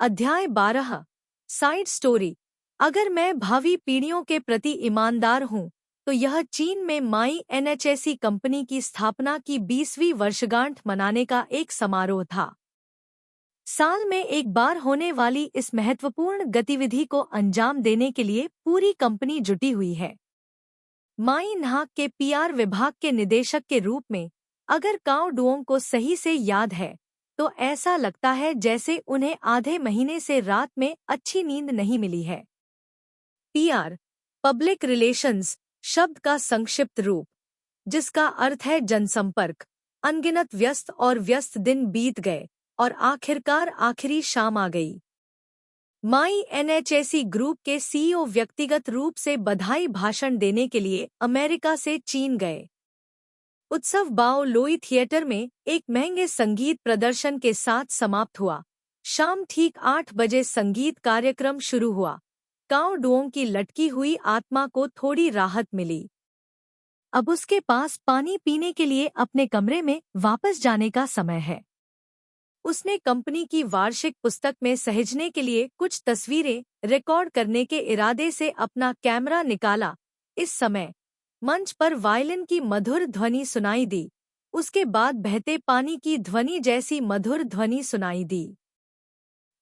अध्याय 12। Side story. अगर मैं भावी पीढ़ियों के प्रति ईमानदार हूँ तो यह चीन में माई एनएचएसी कंपनी की स्थापना की 20वीं वर्षगांठ मनाने का एक समारोह था। साल में एक बार होने वाली इस महत्वपूर्ण गतिविधि को अंजाम देने के लिए पूरी कंपनी जुटी हुई है। माई न्हाक के पीआर विभाग के निदेशक के रूप में अगर काओ डुओंग को सही से याद है तो ऐसा लगता है जैसे उन्हें आधे महीने से रात में अच्छी नींद नहीं मिली है। पीआर, पब्लिक रिलेशंस शब्द का संक्षिप्त रूप, जिसका अर्थ है जनसंपर्क। अनगिनत व्यस्त और व्यस्त दिन बीत गए और आखिरकार आखिरी शाम आ गई। माई एनएचएसी ग्रुप के सीईओ व्यक्तिगत रूप से बधाई भाषण देने के लिए अमेरिका से चीन गए। उत्सव बाओ लोई थिएटर में एक महंगे संगीत प्रदर्शन के साथ समाप्त हुआ। शाम ठीक 8 बजे संगीत कार्यक्रम शुरू हुआ। काओ डुओंग की लटकी हुई आत्मा को थोड़ी राहत मिली। अब उसके पास पानी पीने के लिए अपने कमरे में वापस जाने का समय है। उसने कंपनी की वार्षिक पुस्तक में सहेजने के लिए कुछ तस्वीरें रिकॉर्ड करने के इरादे से अपना कैमरा निकाला। इस समय मंच पर वायलिन की मधुर ध्वनि सुनाई दी। उसके बाद बहते पानी की ध्वनि जैसी मधुर ध्वनि सुनाई दी।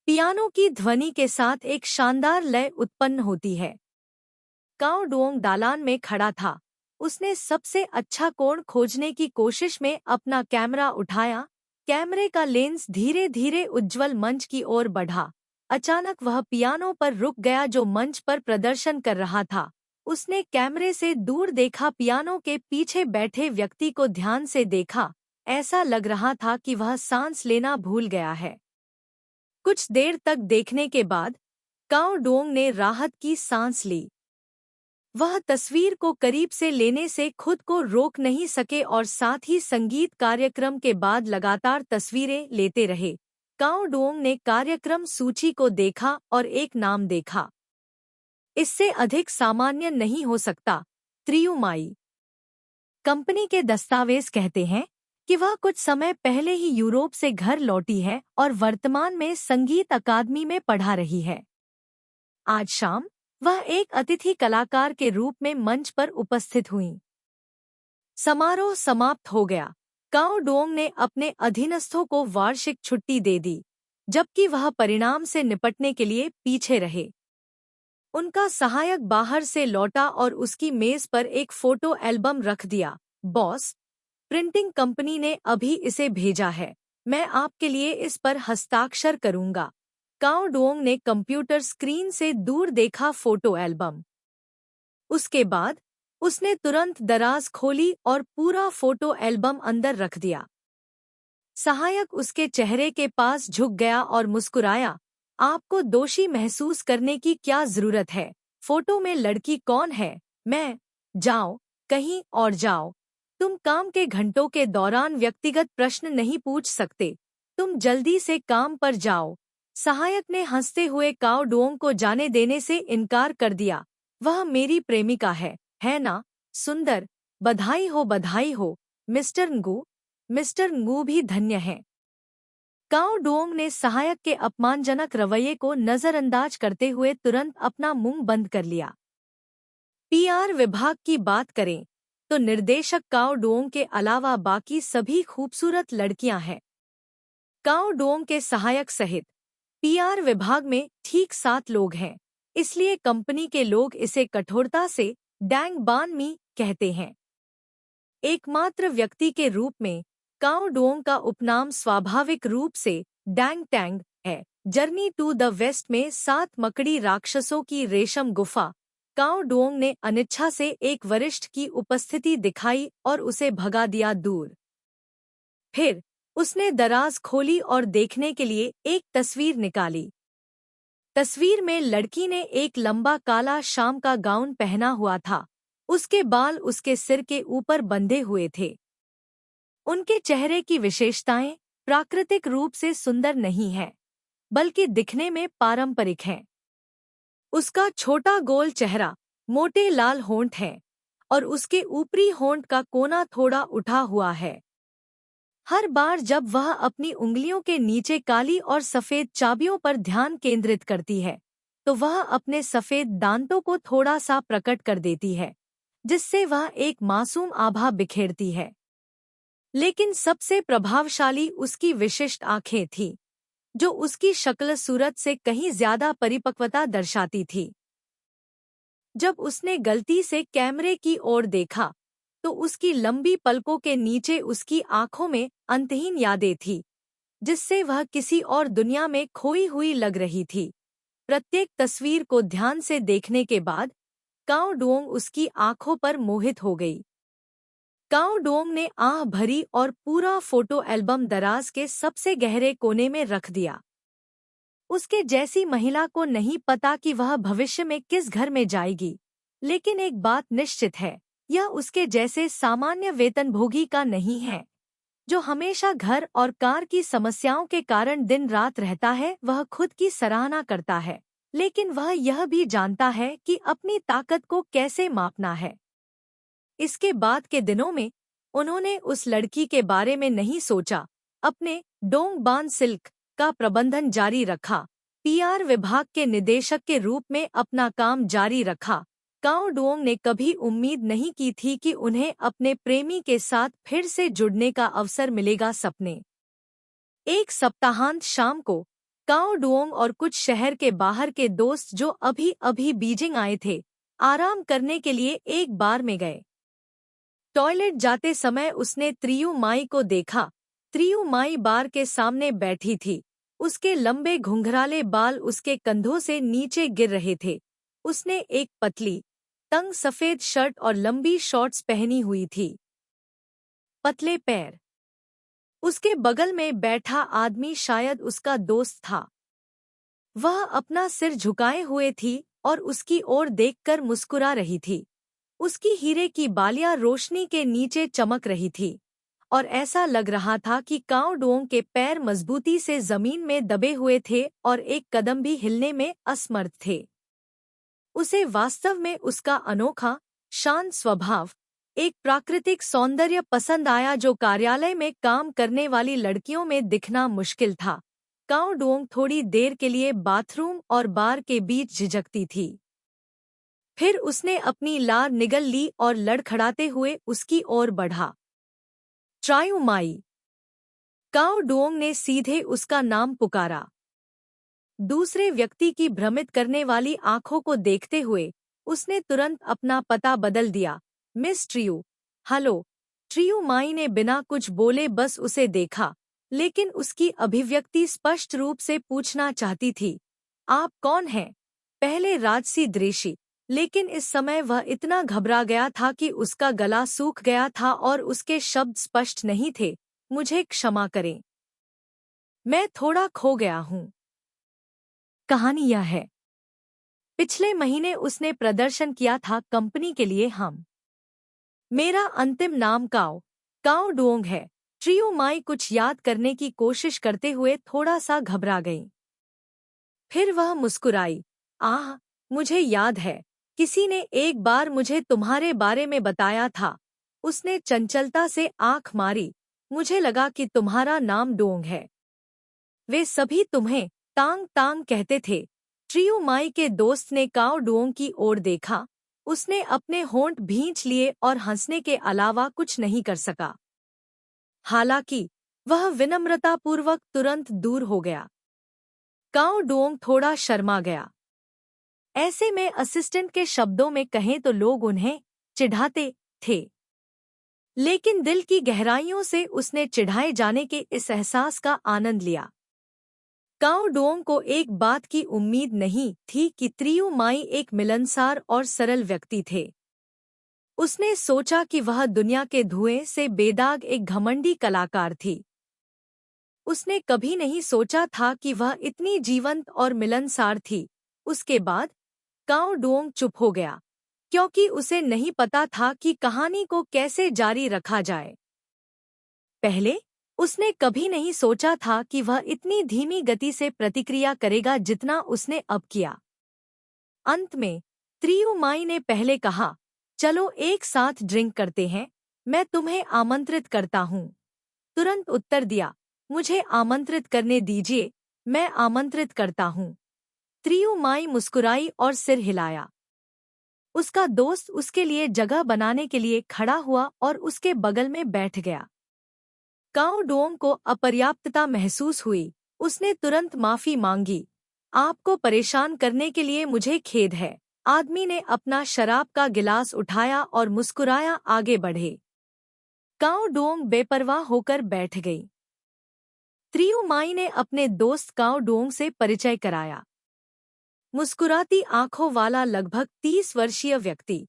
पियानो की ध्वनि के साथ एक शानदार लय उत्पन्न होती है। काओ डुओंग दालान में खड़ा था। उसने सबसे अच्छा कोण खोजने की कोशिश में अपना कैमरा उठाया। कैमरे का लेंस धीरे धीरे उज्ज्वल मंच की ओर बढ़ा। अचानक वह पियानो पर रुक गया जो मंच पर प्रदर्शन कर रहा था। उसने कैमरे से दूर देखा, पियानो के पीछे बैठे व्यक्ति को ध्यान से देखा। ऐसा लग रहा था कि वह सांस लेना भूल गया है। कुछ देर तक देखने के बाद काओ डुओंग ने राहत की सांस ली। वह तस्वीर को करीब से लेने से खुद को रोक नहीं सके और साथ ही संगीत कार्यक्रम के बाद लगातार तस्वीरें लेते रहे। काओ डुओंग ने कार्यक्रम सूची को देखा और एक नाम देखा। इससे अधिक सामान्य नहीं हो सकता, त्रियु माई। कंपनी के दस्तावेज कहते हैं कि वह कुछ समय पहले ही यूरोप से घर लौटी है और वर्तमान में संगीत अकादमी में पढ़ा रही है। आज शाम वह एक अतिथि कलाकार के रूप में मंच पर उपस्थित हुई। समारोह समाप्त हो गया। काओ डुओंग ने अपने अधीनस्थों को वार्षिक छुट्टी दे दी, जबकि वह परिणाम से निपटने के लिए पीछे रहे। उनका सहायक बाहर से लौटा और उसकी मेज पर एक फोटो एल्बम रख दिया। बॉस, प्रिंटिंग कंपनी ने अभी इसे भेजा है। मैं आपके लिए इस पर हस्ताक्षर करूंगा। काओ डुओंग ने कंप्यूटर स्क्रीन से दूर देखा फोटो एल्बम। उसके बाद उसने तुरंत दराज खोली और पूरा फोटो एल्बम अंदर रख दिया। सहायक उसके चेहरे के पास झुक गया और मुस्कुराया। आपको दोषी महसूस करने की क्या जरूरत है? फोटो में लड़की कौन है? मैं। जाओ, कहीं और जाओ। तुम काम के घंटों के दौरान व्यक्तिगत प्रश्न नहीं पूछ सकते। तुम जल्दी से काम पर जाओ। सहायक ने हंसते हुए काओ डुओंग को जाने देने से इनकार कर दिया। वह मेरी प्रेमिका है ना? सुंदर। बधाई हो, मिस्टर ngू। मिस्टर ngू भी धन्य है। काओ डुओंग ने सहायक के अपमानजनक रवैये को नजरअंदाज करते हुए तुरंत अपना मुंह बंद कर लिया। पीआर विभाग की बात करें तो निर्देशक काओ डुओंग के अलावा बाकी सभी खूबसूरत लड़कियां हैं। काओ डुओंग के सहायक सहित पीआर विभाग में ठीक 7 लोग हैं। इसलिए कंपनी के लोग इसे कठोरता से डैंग बान मी कहते हैं। एकमात्र व्यक्ति के रूप में काओ डुओंग का उपनाम स्वाभाविक रूप से डैंग टैंग है। जर्नी टू द वेस्ट में 7 मकड़ी राक्षसों की रेशम गुफा। काओ डुओंग ने अनिच्छा से एक वरिष्ठ की उपस्थिति दिखाई और उसे भगा दिया दूर। फिर उसने दराज खोली और देखने के लिए एक तस्वीर निकाली। तस्वीर में लड़की ने एक लंबा काला शाम का गाउन पहना हुआ था। उसके बाल उसके सिर के ऊपर बंधे हुए थे। उनके चेहरे की विशेषताएं प्राकृतिक रूप से सुंदर नहीं हैं, बल्कि दिखने में पारंपरिक हैं। उसका छोटा गोल चेहरा, मोटे लाल होंठ हैं और उसके ऊपरी होंठ का कोना थोड़ा उठा हुआ है। हर बार जब वह अपनी उंगलियों के नीचे काली और सफेद चाबियों पर ध्यान केंद्रित करती है, तो वह अपने सफेद दांतों को थोड़ा सा प्रकट कर देती है, जिससे वह एक मासूम आभा बिखेरती है। लेकिन सबसे प्रभावशाली उसकी विशिष्ट आंखें थीं, जो उसकी शक्ल सूरत से कहीं ज्यादा परिपक्वता दर्शाती थी। जब उसने गलती से कैमरे की ओर देखा, तो उसकी लंबी पलकों के नीचे उसकी आंखों में अंतहीन यादें थी, जिससे वह किसी और दुनिया में खोई हुई लग रही थी। प्रत्येक तस्वीर को ध्यान से देखने के बाद काओ डोंग उसकी आंखों पर मोहित हो गई। काओ डोंग ने आह भरी और पूरा फोटो एल्बम दराज के सबसे गहरे कोने में रख दिया। उसके जैसी महिला को नहीं पता कि वह भविष्य में किस घर में जाएगी, लेकिन एक बात निश्चित है, यह उसके जैसे सामान्य वेतनभोगी का नहीं है, जो हमेशा घर और कार की समस्याओं के कारण दिन रात रहता है। वह खुद की सराहना करता है, लेकिन वह यह भी जानता है कि अपनी ताकत को कैसे मापना है। इसके बाद के दिनों में उन्होंने उस लड़की के बारे में नहीं सोचा। अपने डोंग बान सिल्क का प्रबंधन जारी रखा, पीआर विभाग के निदेशक के रूप में अपना काम जारी रखा। काओ डोंग ने कभी उम्मीद नहीं की थी कि उन्हें अपने प्रेमी के साथ फिर से जुड़ने का अवसर मिलेगा। सपने। एक सप्ताहांत शाम को काओ डोंग और कुछ शहर के बाहर के दोस्त जो अभी अभी बीजिंग आए थे, आराम करने के लिए एक बार में गए। टॉयलेट जाते समय उसने त्रियु माई को देखा। त्रियु माई बार के सामने बैठी थी। उसके लंबे घुंघराले बाल उसके कंधों से नीचे गिर रहे थे। उसने एक पतली, तंग सफेद शर्ट और लंबी शॉर्ट्स पहनी हुई थी। पतले पैर। उसके बगल में बैठा आदमी शायद उसका दोस्त था। वह अपना सिर झुकाए हुए थी और उसकी ओर देखकर मुस्कुरा रही थी। उसकी हीरे की बालियां रोशनी के नीचे चमक रही थी और ऐसा लग रहा था कि काओ डोंग के पैर मजबूती से जमीन में दबे हुए थे और एक कदम भी हिलने में असमर्थ थे। उसे वास्तव में उसका अनोखा, शांत स्वभाव, एक प्राकृतिक सौंदर्य पसंद आया जो कार्यालय में काम करने वाली लड़कियों में दिखना मुश्किल था। काओ डोंग थोड़ी देर के लिए बाथरूम और बार के बीच झिझकती थी। फिर उसने अपनी लार निगल ली और लड़खड़ाते हुए उसकी ओर बढ़ा। ट्रायु माई। काओ डोंग ने सीधे उसका नाम पुकारा। दूसरे व्यक्ति की भ्रमित करने वाली आंखों को देखते हुए उसने तुरंत अपना पता बदल दिया। Miss Trieu. हेलो। ट्रियु माई ने बिना कुछ बोले बस उसे देखा, लेकिन उसकी अभिव्यक्ति स्पष्ट रूप से पूछना चाहती थी, आप कौन हैं? पहले राजसी दृश्य, लेकिन इस समय वह इतना घबरा गया था कि उसका गला सूख गया था और उसके शब्द स्पष्ट नहीं थे। मुझे क्षमा करें, मैं थोड़ा खो गया हूँ। कहानी यह है, पिछले महीने उसने प्रदर्शन किया था कंपनी के लिए। मेरा अंतिम नाम काओ डोंग है। ट्रियो माई कुछ याद करने की कोशिश करते हुए थोड़ा सा घबरा गई। फिर वह मुस्कुराई। आह, मुझे याद है, किसी ने एक बार मुझे तुम्हारे बारे में बताया था। उसने चंचलता से आंख मारी। मुझे लगा कि तुम्हारा नाम डोंग है। वे सभी तुम्हें तांग तांग कहते थे। ट्रियो माई के दोस्त ने काओ डोंग की ओर देखा। उसने अपने होंठ भींच लिए और हंसने के अलावा कुछ नहीं कर सका। हालांकि वह विनम्रतापूर्वक तुरंत दूर हो गया। काओ डोंग थोड़ा शर्मा गया। ऐसे में असिस्टेंट के शब्दों में कहें तो लोग उन्हें चिढ़ाते थे, लेकिन दिल की गहराइयों से उसने चिढ़ाए जाने के इस एहसास का आनंद लिया। काओ डोंग को एक बात की उम्मीद नहीं थी कि त्रियु माई एक मिलनसार और सरल व्यक्ति थे। उसने सोचा कि वह दुनिया के धुएं से बेदाग एक घमंडी कलाकार थी। उसने कभी नहीं सोचा था कि वह इतनी जीवंत और मिलनसार थी। उसके बाद काओ डोंग चुप हो गया, क्योंकि उसे नहीं पता था कि कहानी को कैसे जारी रखा जाए। पहले उसने कभी नहीं सोचा था कि वह इतनी धीमी गति से प्रतिक्रिया करेगा जितना उसने अब किया। अंत में त्रियु माई ने पहले कहा, चलो एक साथ ड्रिंक करते हैं, मैं तुम्हें आमंत्रित करता हूँ। तुरंत उत्तर दिया, मुझे आमंत्रित करने दीजिए, मैं आमंत्रित करता हूँ। त्रियु माई मुस्कुराई और सिर हिलाया। उसका दोस्त उसके लिए जगह बनाने के लिए खड़ा हुआ और उसके बगल में बैठ गया। काओ डोंग को अपर्याप्तता महसूस हुई। उसने तुरंत माफी मांगी। आपको परेशान करने के लिए मुझे खेद है। आदमी ने अपना शराब का गिलास उठाया और मुस्कुराया आगे बढ़े। काओ डोंग बेपरवाह होकर बैठ गई। त्रियु माई ने अपने दोस्त काओ डोंग से परिचय कराया। मुस्कुराती आंखों वाला लगभग 30 वर्षीय व्यक्ति।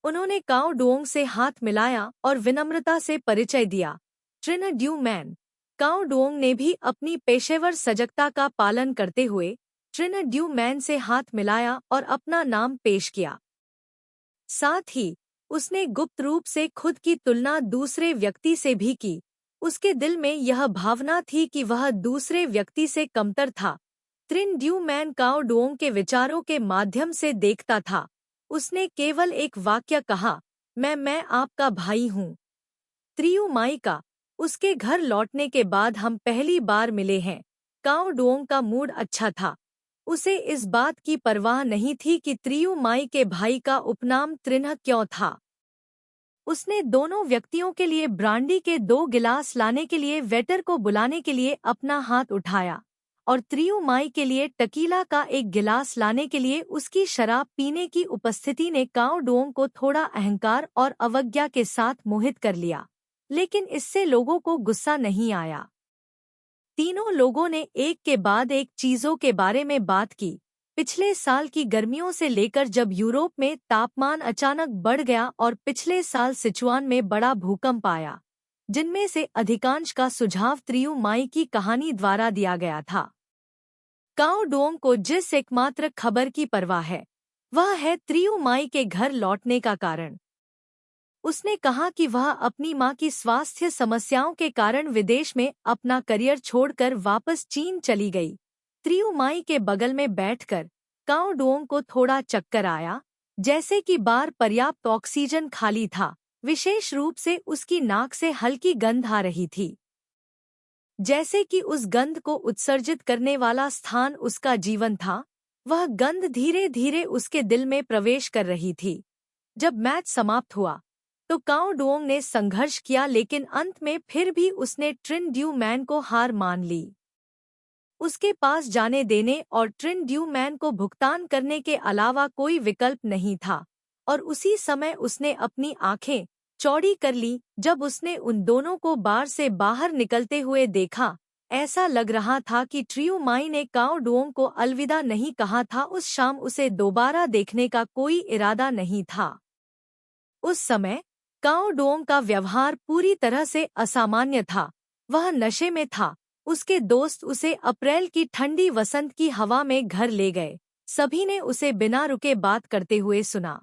उन्होंने काओ डोंग से हाथ मिलाया और विनम्रता से परिचय दिया, ट्रिन ड्यू मैन। काओ डोंग ने भी अपनी पेशेवर सजगता का पालन करते हुए ट्रिन ड्यू मैन से हाथ मिलाया और अपना नाम पेश किया। साथ ही उसने गुप्त रूप से खुद की तुलना दूसरे व्यक्ति से भी की। उसके दिल में यह भावना थी कि वह दूसरे व्यक्ति से कमतर था। ट्रिन ड्यू मैन काओ डोंग के विचारों के माध्यम से देखता था। उसने केवल एक वाक्य कहा, मैं आपका भाई हूँ। त्रियु माई का, उसके घर लौटने के बाद हम पहली बार मिले हैं। काओ डोंग का मूड अच्छा था। उसे इस बात की परवाह नहीं थी कि त्रियु माई के भाई का उपनाम त्रिन्ह क्यों था। उसने दोनों व्यक्तियों के लिए ब्रांडी के 2 गिलास लाने के लिए वेटर को बुलाने के लिए अपना हाथ उठाया और त्रियु माई के लिए टकीला का 1 गिलास लाने के लिए उसकी शराब पीने की उपस्थिति ने काओ डोंग को थोड़ा अहंकार और अवज्ञा के साथ मोहित कर लिया। लेकिन इससे लोगों को गुस्सा नहीं आया। तीनों लोगों ने एक के बाद एक चीजों के बारे में बात की। पिछले साल की गर्मियों से लेकर जब यूरोप में तापमान अचानक बढ़ गया और पिछले साल सिचुआन में बड़ा भूकंप आया, जिनमें से अधिकांश का सुझाव त्रियु माई की कहानी द्वारा दिया गया था। काओ डोंग को जिस एकमात्र खबर की परवाह है, वह है त्रियु माई के घर लौटने का कारण। उसने कहा कि वह अपनी मां की स्वास्थ्य समस्याओं के कारण विदेश में अपना करियर छोड़कर वापस चीन चली गई। त्रियु माई के बगल में बैठकर काओ डोंग को थोड़ा चक्कर आया, जैसे कि बाहर पर्याप्त ऑक्सीजन खाली था। विशेष रूप से उसकी नाक से हल्की गंध आ रही थी, जैसे कि उस गंध को उत्सर्जित करने वाला स्थान उसका जीवन था। वह गंध धीरे धीरे उसके दिल में प्रवेश कर रही थी। जब मैच समाप्त हुआ तो काओ डोंग ने संघर्ष किया, लेकिन अंत में फिर भी उसने ट्रिन ड्यू मैन को हार मान ली। उसके पास जाने देने और ट्रिन ड्यू मैन को भुगतान करने के अलावा कोई विकल्प नहीं था, और उसी समय उसने अपनी आंखें चौड़ी कर ली जब उसने उन दोनों को बार से बाहर निकलते हुए देखा। ऐसा लग रहा था कि ट्रियु माई ने काओ डोंग को अलविदा नहीं कहा था। उस शाम उसे दोबारा देखने का कोई इरादा नहीं था। उस समय काओ डोंग का व्यवहार पूरी तरह से असामान्य था। वह नशे में था। उसके दोस्त उसे अप्रैल की ठंडी वसंत की हवा में घर ले गए। सभी ने उसे बिना रुके बात करते हुए सुना।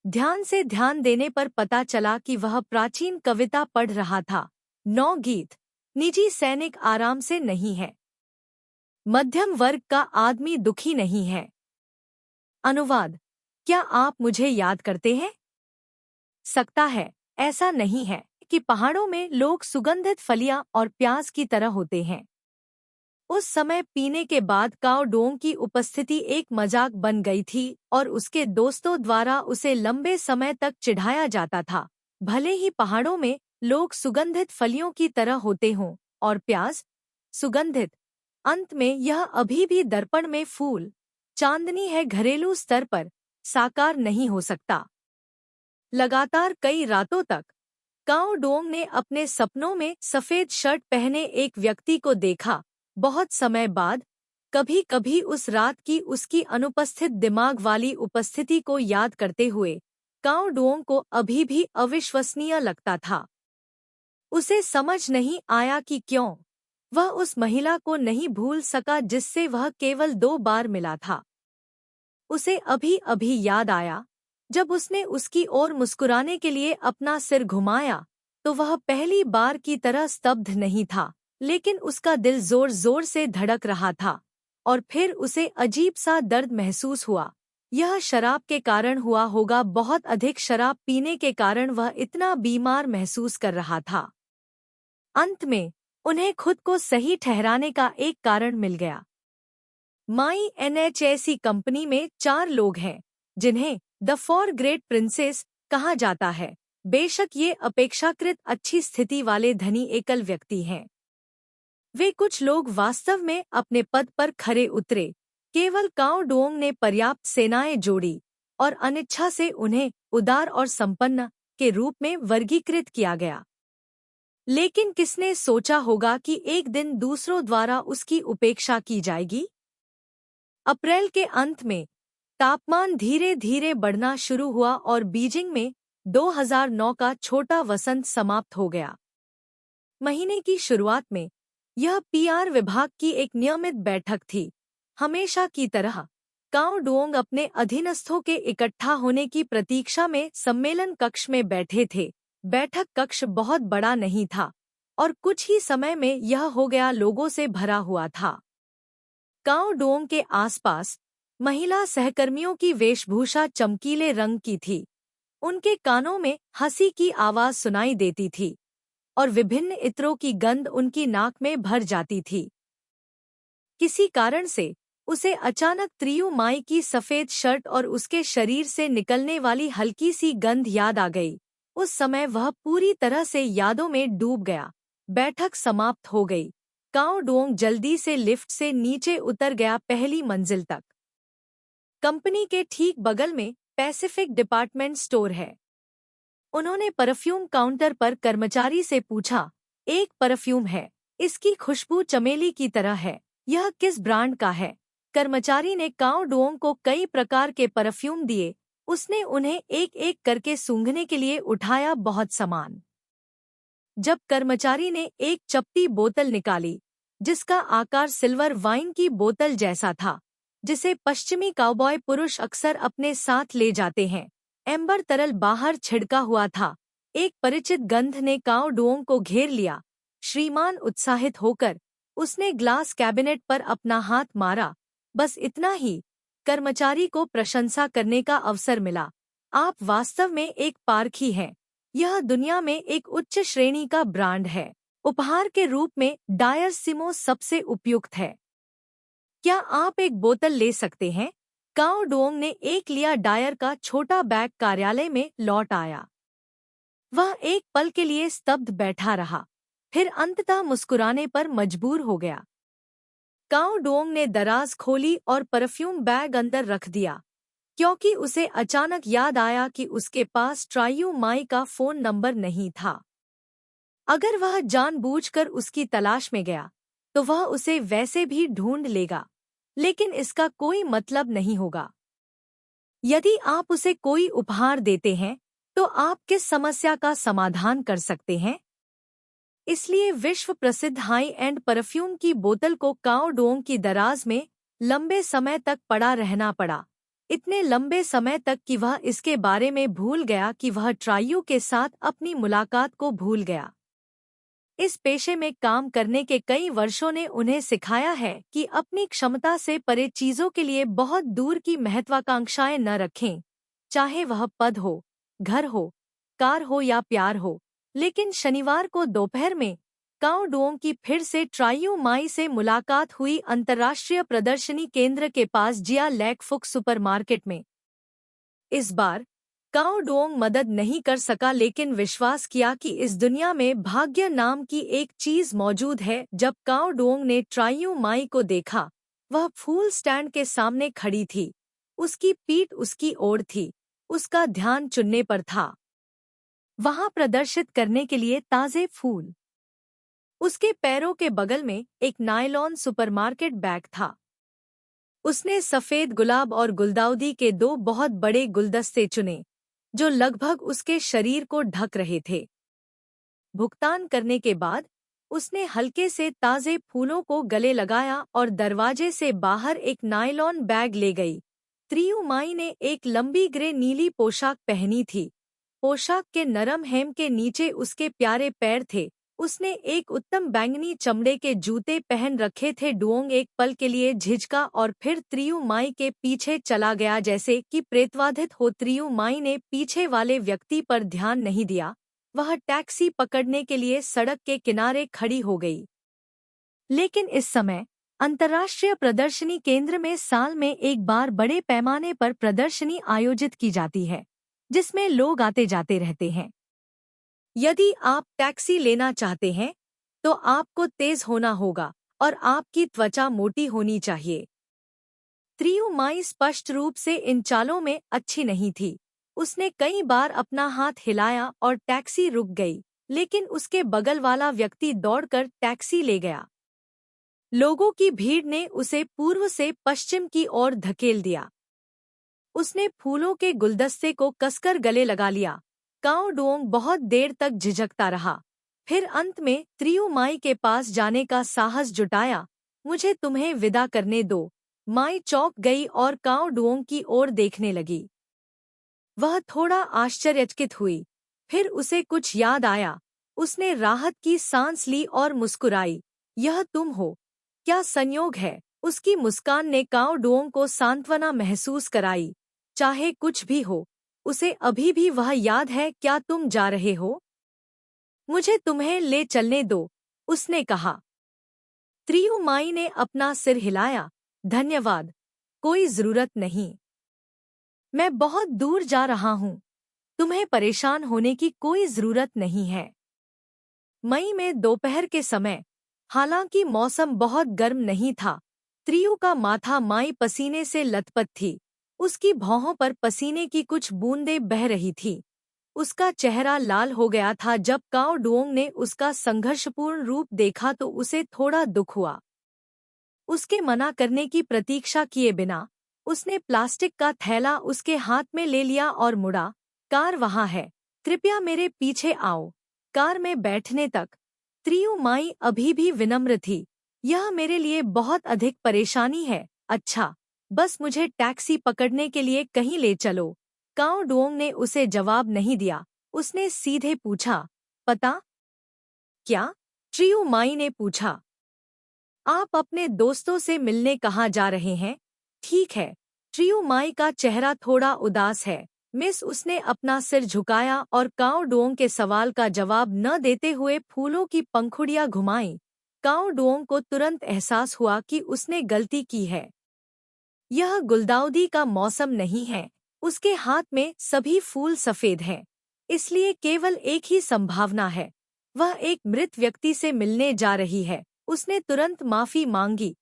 ध्यान से ध्यान देने पर पता चला कि वह प्राचीन कविता पढ़ रहा था। 9 गीत। निजी सैनिक आराम से नहीं है। मध्यम वर्ग का आदमी दुखी नहीं है। अनुवाद: क्या आप मुझे याद करते हैं? सकता है ऐसा नहीं है कि पहाड़ों में लोग सुगंधित फलियां और प्याज की तरह होते हैं। उस समय पीने के बाद काओ डोंग की उपस्थिति एक मजाक बन गई थी और उसके दोस्तों द्वारा उसे लंबे समय तक चिढ़ाया जाता था। भले ही पहाड़ों में लोग सुगंधित फलियों की तरह होते हों और प्याज सुगंधित, अंत में यह अभी भी दर्पण में फूल चांदनी है, घरेलू स्तर पर साकार नहीं हो सकता। लगातार कई रातों तक काओ डोंग ने अपने सपनों में सफेद शर्ट पहने एक व्यक्ति को देखा। बहुत समय बाद कभी कभी उस रात की उसकी अनुपस्थित दिमाग वाली उपस्थिति को याद करते हुए काओ डोंग को अभी भी अविश्वसनीय लगता था। उसे समझ नहीं आया कि क्यों वह उस महिला को नहीं भूल सका जिससे वह केवल 2 बार मिला था। उसे अभी अभी याद आया जब उसने उसकी ओर मुस्कुराने के लिए अपना सिर घुमाया तो वह पहली बार की तरह स्तब्ध नहीं था, लेकिन उसका दिल जोर जोर से धड़क रहा था। और फिर उसे अजीब सा दर्द महसूस हुआ। यह शराब के कारण हुआ होगा। बहुत अधिक शराब पीने के कारण वह इतना बीमार महसूस कर रहा था। अंत में उन्हें खुद को सही ठहराने का एक कारण मिल गया। माई एनएचएसी कंपनी में 4 लोग हैं जिन्हें द 4 ग्रेट प्रिंसेस कहा जाता है। बेशक ये अपेक्षाकृत अच्छी स्थिति वाले धनी एकल व्यक्ति हैं। वे कुछ लोग वास्तव में अपने पद पर खरे उतरे। केवल काओ डोंग ने पर्याप्त सेनाएं जोड़ी और अनिच्छा से उन्हें उदार और संपन्न के रूप में वर्गीकृत किया गया। लेकिन किसने सोचा होगा कि एक दिन दूसरों द्वारा उसकी उपेक्षा की जाएगी? अप्रैल के अंत में तापमान धीरे धीरे बढ़ना शुरू हुआ और बीजिंग में 2009 का छोटा वसंत समाप्त हो गया। महीने की शुरुआत में यह पीआर विभाग की एक नियमित बैठक थी। हमेशा की तरह काओ डोंग अपने अधीनस्थों के इकट्ठा होने की प्रतीक्षा में सम्मेलन कक्ष में बैठे थे। बैठक कक्ष बहुत बड़ा नहीं था और कुछ ही समय में यह हो गया लोगों से भरा हुआ था। काओ डोंग के आसपास महिला सहकर्मियों की वेशभूषा चमकीले रंग की थी। उनके कानों में हंसी की आवाज सुनाई देती थी और विभिन्न इत्रों की गंध उनकी नाक में भर जाती थी। किसी कारण से उसे अचानक त्रियु माई की सफेद शर्ट और उसके शरीर से निकलने वाली हल्की सी गंध याद आ गई। उस समय वह पूरी तरह से यादों में डूब गया। बैठक समाप्त हो गई। काओ डोंग जल्दी से लिफ्ट से नीचे उतर गया पहली मंजिल तक। कंपनी के ठीक बगल में पैसिफिक डिपार्टमेंट स्टोर है। उन्होंने परफ्यूम काउंटर पर कर्मचारी से पूछा, एक परफ्यूम है, इसकी खुशबू चमेली की तरह है, यह किस ब्रांड का है? कर्मचारी ने काओ डोंग को कई प्रकार के परफ्यूम दिए। उसने उन्हें एक एक करके सूंघने के लिए उठाया। बहुत सामान। जब कर्मचारी ने एक चपटी बोतल निकाली जिसका आकार सिल्वर वाइन की बोतल जैसा था, जिसे पश्चिमी काउबॉय पुरुष अक्सर अपने साथ ले जाते हैं, एम्बर तरल बाहर छिड़का हुआ था। एक परिचित गंध ने काओ डोंग को घेर लिया। श्रीमान उत्साहित होकर उसने ग्लास कैबिनेट पर अपना हाथ मारा। बस इतना ही। कर्मचारी को प्रशंसा करने का अवसर मिला। आप वास्तव में एक पारखी हैं। यह दुनिया में एक उच्च श्रेणी का ब्रांड है। उपहार के रूप में डायर सिमो सबसे उपयुक्त है। क्या आप एक बोतल ले सकते हैं? काओ डोंग ने एक लिया। डायर का छोटा बैग कार्यालय में लौट आया। वह एक पल के लिए स्तब्ध बैठा रहा, फिर अंततः मुस्कुराने पर मजबूर हो गया। काओ डोंग ने दराज खोली और परफ्यूम बैग अंदर रख दिया, क्योंकि उसे अचानक याद आया कि उसके पास ट्रायू माई का फोन नंबर नहीं था। अगर वह जानबूझकर उसकी तलाश में गया तो वह उसे वैसे भी ढूंढ लेगा, लेकिन इसका कोई मतलब नहीं होगा। यदि आप उसे कोई उपहार देते हैं तो आप किस समस्या का समाधान कर सकते हैं? इसलिए विश्व प्रसिद्ध हाई एंड परफ्यूम की बोतल को काओ डोंग की दराज में लंबे समय तक पड़ा रहना पड़ा। इतने लंबे समय तक कि वह इसके बारे में भूल गया कि वह ट्रायू के साथ अपनी मुलाकात को भूल गया। इस पेशे में काम करने के कई वर्षों ने उन्हें सिखाया है कि अपनी क्षमता से परे चीजों के लिए बहुत दूर की महत्वाकांक्षाएं न रखें, चाहे वह पद हो, घर हो, कार हो या प्यार हो। लेकिन शनिवार को दोपहर में काओ डोंग की फिर से ट्रायू माई से मुलाकात हुई अंतर्राष्ट्रीय प्रदर्शनी केंद्र के पास जिया लैक फुक सुपरमार्केट में। इस बार काओ डोंग मदद नहीं कर सका, लेकिन विश्वास किया कि इस दुनिया में भाग्य नाम की एक चीज मौजूद है। जब काओ डोंग ने ट्रायू माई को देखा, वह फूल स्टैंड के सामने खड़ी थी। उसकी पीठ उसकी ओर थी। उसका ध्यान चुनने पर था, वहां प्रदर्शित करने के लिए ताजे फूल। उसके पैरों के बगल में एक नायलॉन सुपरमार्केट बैग था। उसने सफेद गुलाब और गुलदाउदी के 2 बहुत बड़े गुलदस्ते चुने जो लगभग उसके शरीर को ढक रहे थे। भुगतान करने के बाद उसने हल्के से ताजे फूलों को गले लगाया और दरवाजे से बाहर एक नायलॉन बैग ले गई। त्रियू माई ने एक लंबी ग्रे नीली पोशाक पहनी थी। पोशाक के नरम हेम के नीचे उसके प्यारे पैर थे। उसने एक उत्तम बैंगनी चमड़े के जूते पहन रखे थे। डुओंग एक पल के लिए झिझका और फिर त्रियू माई के पीछे चला गया, जैसे कि प्रेतवाधित हो। त्रियू माई ने पीछे वाले व्यक्ति पर ध्यान नहीं दिया। वह टैक्सी पकड़ने के लिए सड़क के किनारे खड़ी हो गई। लेकिन इस समय अंतर्राष्ट्रीय प्रदर्शनी केंद्र में साल में एक बार बड़े पैमाने पर प्रदर्शनी आयोजित की जाती है, जिसमें लोग आते जाते रहते हैं। यदि आप टैक्सी लेना चाहते हैं, तो आपको तेज होना होगा और आपकी त्वचा मोटी होनी चाहिए। त्रियु माई स्पष्ट रूप से इन चालों में अच्छी नहीं थी। उसने कई बार अपना हाथ हिलाया और टैक्सी रुक गई, लेकिन उसके बगल वाला व्यक्ति दौड़कर टैक्सी ले गया। लोगों की भीड़ ने उसे पूर्व से पश्चिम की ओर धकेल दिया। उसने फूलों के गुलदस्ते को कसकर गले लगा लिया। काओ डुओंग बहुत देर तक झिझकता रहा, फिर अंत में त्रियु माई के पास जाने का साहस जुटाया। मुझे तुम्हें विदा करने दो। माई चौंक गई और काओ डुओंग की ओर देखने लगी। वह थोड़ा आश्चर्यचकित हुई, फिर उसे कुछ याद आया। उसने राहत की सांस ली और मुस्कुराई। यह तुम हो? क्या संयोग है? उसकी मुस्कान ने काओ डुओंग को सांत्वना महसूस कराई। चाहे कुछ भी हो, उसे अभी भी वह याद है। क्या तुम जा रहे हो? मुझे तुम्हें ले चलने दो, उसने कहा। त्रियु माई ने अपना सिर हिलाया। धन्यवाद, कोई जरूरत नहीं। मैं बहुत दूर जा रहा हूँ। तुम्हें परेशान होने की कोई जरूरत नहीं है। मई में दोपहर के समय, हालांकि मौसम बहुत गर्म नहीं था, त्रियु का माथा माई पसीने से लथपथ थी। उसकी भौहों पर पसीने की कुछ बूंदें बह रही थी। उसका चेहरा लाल हो गया था। जब काओ डुओंग ने उसका संघर्षपूर्ण रूप देखा तो उसे थोड़ा दुख हुआ। उसके मना करने की प्रतीक्षा किए बिना उसने प्लास्टिक का थैला उसके हाथ में ले लिया और मुड़ा। कार वहाँ है, कृपया मेरे पीछे आओ। कार में बैठने तक त्रियु माई अभी भी विनम्र थी। यह मेरे लिए बहुत अधिक परेशानी है। अच्छा, बस मुझे टैक्सी पकड़ने के लिए कहीं ले चलो। काओ डुओंग ने उसे जवाब नहीं दिया। उसने सीधे पूछा, पता? क्या? त्रियु माई ने पूछा। आप अपने दोस्तों से मिलने कहाँ जा रहे हैं? ठीक है। त्रियु माई का चेहरा थोड़ा उदास है, मिस। उसने अपना सिर झुकाया और काओ डुओंग के सवाल का जवाब न देते हुए फूलों की पंखुड़ियां घुमाईं। काओ डुओंग को तुरंत एहसास हुआ कि उसने गलती की है। यह गुलदाउदी का मौसम नहीं है। उसके हाथ में सभी फूल सफेद हैं, इसलिए केवल एक ही संभावना है। वह एक मृत व्यक्ति से मिलने जा रही है। उसने तुरंत माफी मांगी।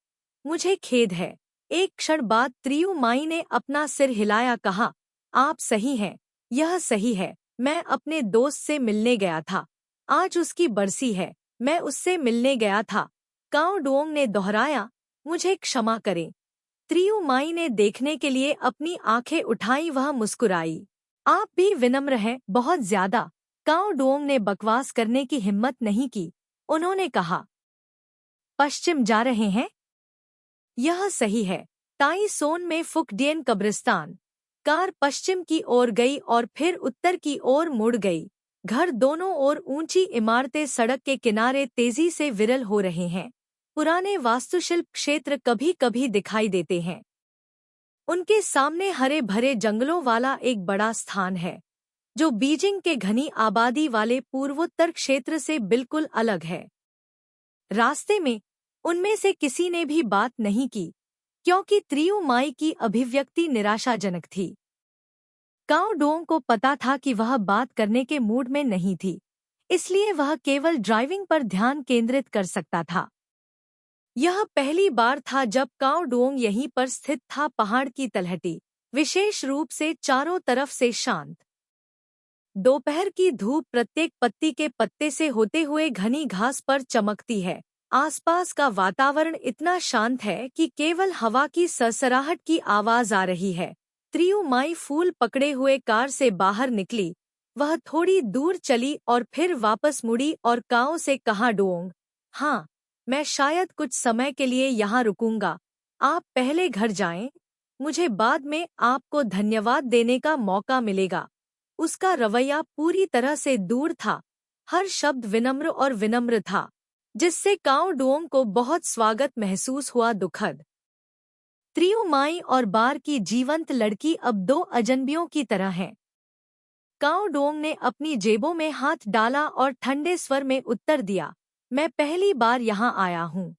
मुझे खेद है। एक क्षण बाद त्रियु माई ने अपना सिर हिलाया, कहा, आप सही हैं। यह सही है। मैं अपने दोस्त से मिलने गया था। आज उसकी बरसी है। मैं उससे मिलने गया था। काओ डुओंग ने दोहराया। मुझे क्षमा करें। त्रियु माई ने देखने के लिए अपनी आंखें उठाई। वह मुस्कुराई। आप भी विनम्र हैं, बहुत ज्यादा। काओ डुओंग ने बकवास करने की हिम्मत नहीं की। उन्होंने कहा, पश्चिम जा रहे हैं? यह सही है। ताई सोन में फुकडियन कब्रिस्तान। कार पश्चिम की ओर गई और फिर उत्तर की ओर मुड़ गई। घर दोनों ओर ऊंची इमारतें सड़क के किनारे तेजी से विरल हो रहे हैं। पुराने वास्तुशिल्प क्षेत्र कभी कभी दिखाई देते हैं। उनके सामने हरे भरे जंगलों वाला एक बड़ा स्थान है, जो बीजिंग के घनी आबादी वाले पूर्वोत्तर क्षेत्र से बिल्कुल अलग है। रास्ते में उनमें से किसी ने भी बात नहीं की, क्योंकि त्रियु माई की अभिव्यक्ति निराशाजनक थी। काओ डुओंग को पता था कि वह बात करने के मूड में नहीं थी, इसलिए वह केवल ड्राइविंग पर ध्यान केंद्रित कर सकता था। यह पहली बार था जब काओ डुओंग यहीं पर स्थित था, पहाड़ की तलहटी, विशेष रूप से चारों तरफ से शांत। दोपहर की धूप प्रत्येक पत्ती के पत्ते से होते हुए घनी घास पर चमकती है। आसपास का वातावरण इतना शांत है कि केवल हवा की सरसराहट की आवाज आ रही है। त्रियु माई फूल पकड़े हुए कार से बाहर निकली। वह थोड़ी दूर चली और फिर वापस मुड़ी और काओ से कहा, डुओंग, हाँ, मैं शायद कुछ समय के लिए यहाँ रुकूंगा। आप पहले घर जाएं। मुझे बाद में आपको धन्यवाद देने का मौका मिलेगा। उसका रवैया पूरी तरह से दूर था। हर शब्द विनम्र और विनम्र था, जिससे काओ डुओंग को बहुत स्वागत महसूस हुआ। दुखद। त्रियु माई और बार की जीवंत लड़की अब दो अजनबियों की तरह हैं। काओ डोंग ने अपनी जेबों में हाथ डाला और ठंडे स्वर में उत्तर दिया, मैं पहली बार यहाँ आया हूँ,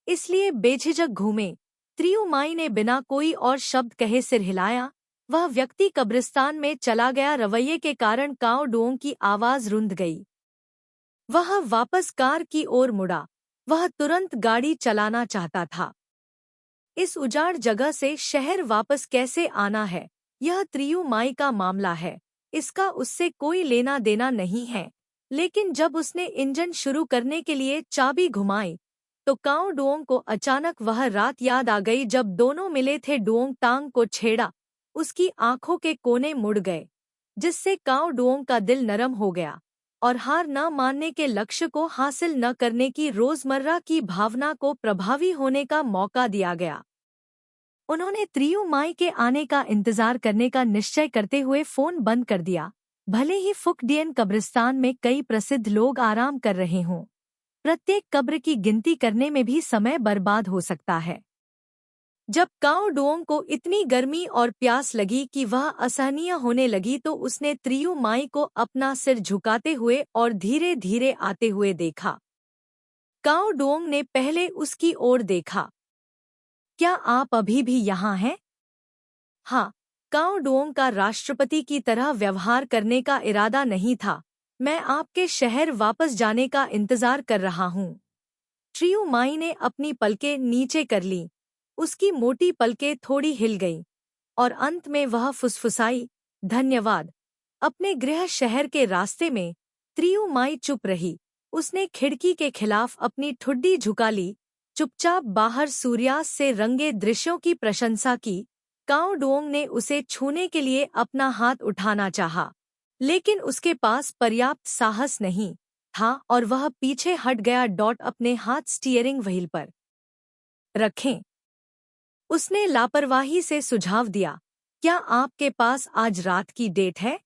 इसलिए बेझिझक घूमे। त्रियु माई ने बिना कोई और शब्द कहे सिर हिलाया। वह व्यक्ति कब्रिस्तान में चला गया। रवैये के कारण काओ डोंग की आवाज रुंध गई। वह वापस कार की ओर मुड़ा। वह तुरंत गाड़ी चलाना चाहता था। इस उजाड़ जगह से शहर वापस कैसे आना है, यह त्रियु माई का मामला है। इसका उससे कोई लेना देना नहीं है। लेकिन जब उसने इंजन शुरू करने के लिए चाबी घुमाई तो काओ डुओंग को अचानक वह रात याद आ गई जब दोनों मिले थे। डुओंग टांग को छेड़ा, उसकी आंखों के कोने मुड़ गए, जिससे काओ डुओंग का दिल नरम हो गया और हार न मानने के लक्ष्य को हासिल न करने की रोजमर्रा की भावना को प्रभावी होने का मौका दिया गया। उन्होंने त्रियु माई के आने का इंतजार करने का निश्चय करते हुए फोन बंद कर दिया। भले ही फुकडियन कब्रिस्तान में कई प्रसिद्ध लोग आराम कर रहे हों, प्रत्येक कब्र की गिनती करने में भी समय बर्बाद हो सकता है। जब काओ डुओंग को इतनी गर्मी और प्यास लगी कि वह असहनीय होने लगी तो उसने त्रियु माई को अपना सिर झुकाते हुए और धीरे धीरे आते हुए देखा। काओ डुओंग ने पहले उसकी ओर देखा। क्या आप अभी भी यहाँ हैं? हाँ। काओ डुओंग का राष्ट्रपति की तरह व्यवहार करने का इरादा नहीं था। मैं आपके शहर वापस जाने का इंतजार कर रहा हूँ। त्रियु माई ने अपनी पलकें नीचे कर लीं। उसकी मोटी पलकें थोड़ी हिल गईं और अंत में वह फुसफुसाई, धन्यवाद। अपने गृह शहर के रास्ते में त्रियु माई चुप रही। उसने खिड़की के खिलाफ अपनी ठुड्डी झुका ली, चुपचाप बाहर सूर्यास्त से रंगे दृश्यों की प्रशंसा की। काओ डुओंग ने उसे छूने के लिए अपना हाथ उठाना चाहा, लेकिन उसके पास पर्याप्त साहस नहीं था और वह पीछे हट गया। अपने हाथ स्टीयरिंग व्हील पर रखें, उसने लापरवाही से सुझाव दिया। क्या आपके पास आज रात की डेट है?